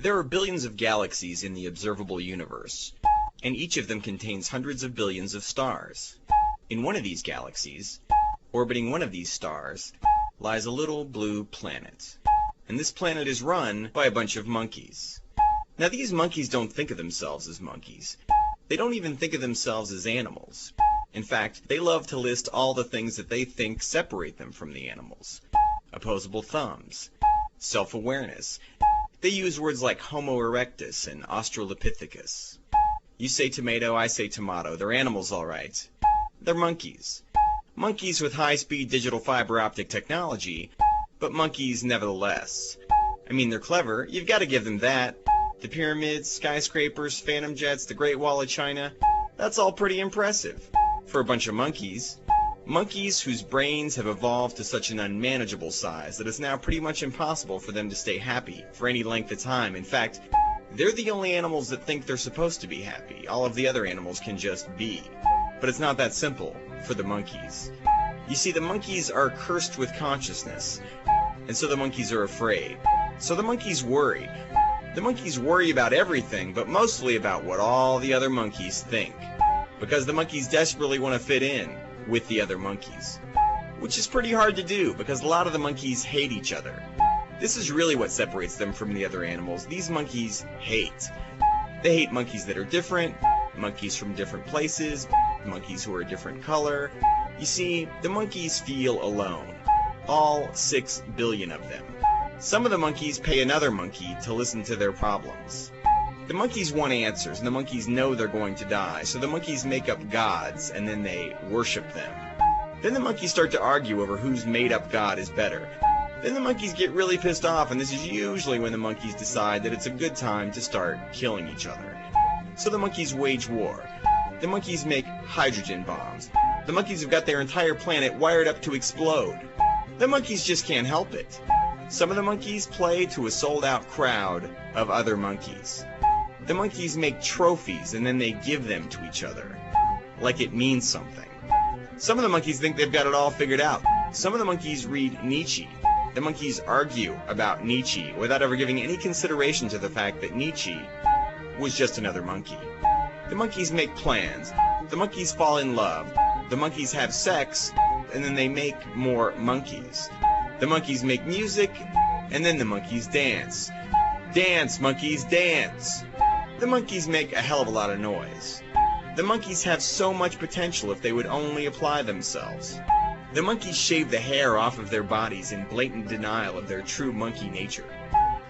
There are billions of galaxies in the observable universe, and each of them contains hundreds of billions of stars. In one of these galaxies, orbiting one of these stars, lies a little blue planet. And this planet is run by a bunch of monkeys. Now these monkeys don't think of themselves as monkeys. They don't even think of themselves as animals. In fact, they love to list all the things that they think separate them from the animals. Opposable thumbs, self-awareness. They use words like Homo erectus and Australopithecus. You say tomato, I say tomato. They're animals, all right. They're monkeys. Monkeys with high-speed digital fiber optic technology, but monkeys nevertheless. I mean, they're clever. You've got to give them that. The pyramids, skyscrapers, phantom jets, the Great Wall of China, that's all pretty impressive. For a bunch of monkeys. Monkeys whose brains have evolved to such an unmanageable size that it's now pretty much impossible for them to stay happy for any length of time. In fact, they're the only animals that think they're supposed to be happy. All of the other animals can just be. But it's not that simple for the monkeys. You see, the monkeys are cursed with consciousness, and so the monkeys are afraid. So the monkeys worry. The monkeys worry about everything, but mostly about what all the other monkeys think. Because the monkeys desperately want to fit in with the other monkeys. Which is pretty hard to do, because a lot of the monkeys hate each other. This is really what separates them from the other animals. These monkeys hate. They hate monkeys that are different, monkeys from different places, monkeys who are a different color. You see, the monkeys feel alone. All 6 billion of them. Some of the monkeys pay another monkey to listen to their problems. The monkeys want answers, and the monkeys know they're going to die, so the monkeys make up gods, and then they worship them. Then the monkeys start to argue over whose made-up god is better. Then the monkeys get really pissed off, and this is usually when the monkeys decide that it's a good time to start killing each other. So the monkeys wage war. The monkeys make hydrogen bombs. The monkeys have got their entire planet wired up to explode. The monkeys just can't help it. Some of the monkeys play to a sold-out crowd of other monkeys. The monkeys make trophies and then they give them to each other, like it means something. Some of the monkeys think they've got it all figured out. Some of the monkeys read Nietzsche. The monkeys argue about Nietzsche without ever giving any consideration to the fact that Nietzsche was just another monkey. The monkeys make plans. The monkeys fall in love. The monkeys have sex, and then they make more monkeys. The monkeys make music, and then the monkeys dance. Dance, monkeys, dance! The monkeys make a hell of a lot of noise. The monkeys have so much potential if they would only apply themselves. The monkeys shave the hair off of their bodies in blatant denial of their true monkey nature.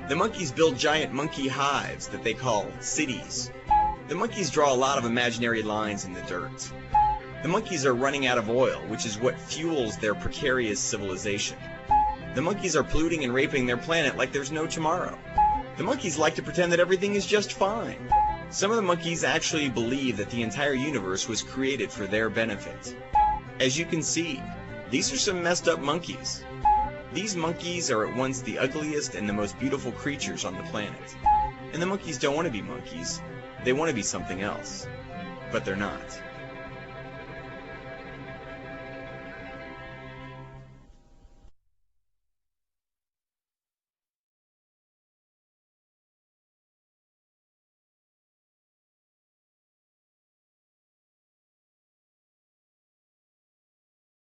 The monkeys build giant monkey hives that they call cities. The monkeys draw a lot of imaginary lines in the dirt. The monkeys are running out of oil, which is what fuels their precarious civilization. The monkeys are polluting and raping their planet like there's no tomorrow. The monkeys like to pretend that everything is just fine. Some of the monkeys actually believe that the entire universe was created for their benefit. As you can see, these are some messed up monkeys. These monkeys are at once the ugliest and the most beautiful creatures on the planet. And the monkeys don't want to be monkeys. They want to be something else. But they're not.